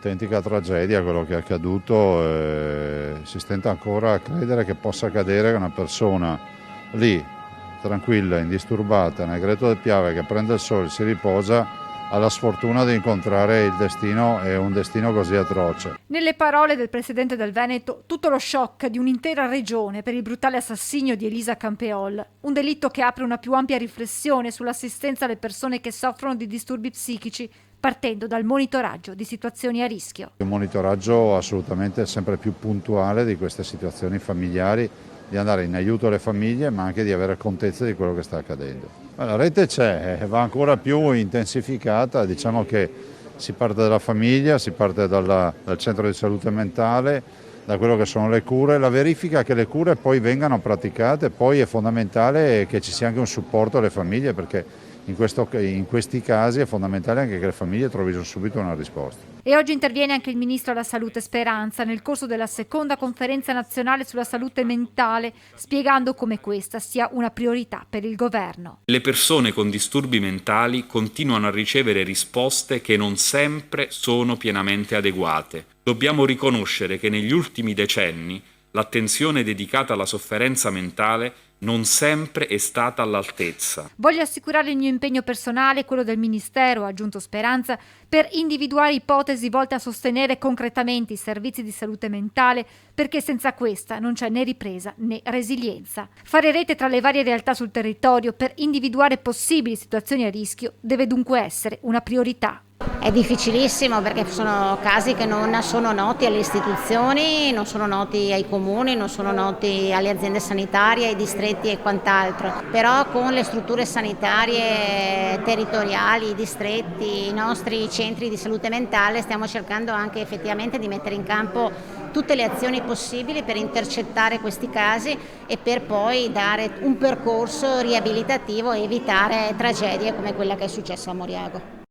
un'autentica tragedia quello che è accaduto, si stenta ancora a credere che possa accadere che una persona lì, tranquilla, indisturbata, nel Greto del Piave, che prende il sole, si riposa, ha la sfortuna di incontrare il destino e un destino così atroce. Nelle parole del presidente del Veneto, tutto lo shock di un'intera regione per il brutale assassinio di Elisa Campeol, un delitto che apre una più ampia riflessione sull'assistenza alle persone che soffrono di disturbi psichici, partendo dal monitoraggio di situazioni a rischio. Un monitoraggio assolutamente sempre più puntuale di queste situazioni familiari, di andare in aiuto alle famiglie, ma anche di avere contezza di quello che sta accadendo. La rete c'è, va ancora più intensificata, diciamo che si parte dalla famiglia, si parte dal centro di salute mentale, da quello che sono le cure, la verifica che le cure poi vengano praticate, poi è fondamentale che ci sia anche un supporto alle famiglie, perché in questi casi è fondamentale anche che le famiglie trovino subito una risposta. E oggi interviene anche il ministro della Salute Speranza nel corso della seconda conferenza nazionale sulla salute mentale, spiegando come questa sia una priorità per il governo. Le persone con disturbi mentali continuano a ricevere risposte che non sempre sono pienamente adeguate. Dobbiamo riconoscere che negli ultimi decenni l'attenzione dedicata alla sofferenza mentale non sempre è stata all'altezza. Voglio assicurare il mio impegno personale e quello del Ministero, ha aggiunto Speranza, per individuare ipotesi volte a sostenere concretamente i servizi di salute mentale, perché senza questa non c'è né ripresa né resilienza. Fare rete tra le varie realtà sul territorio per individuare possibili situazioni a rischio deve dunque essere una priorità. È difficilissimo perché sono casi che non sono noti alle istituzioni, non sono noti ai comuni, non sono noti alle aziende sanitarie, ai distretti e quant'altro. Però con le strutture sanitarie territoriali, i distretti, i nostri centri di salute mentale stiamo cercando anche effettivamente di mettere in campo tutte le azioni possibili per intercettare questi casi e per poi dare un percorso riabilitativo e evitare tragedie come quella che è successa a Moriago.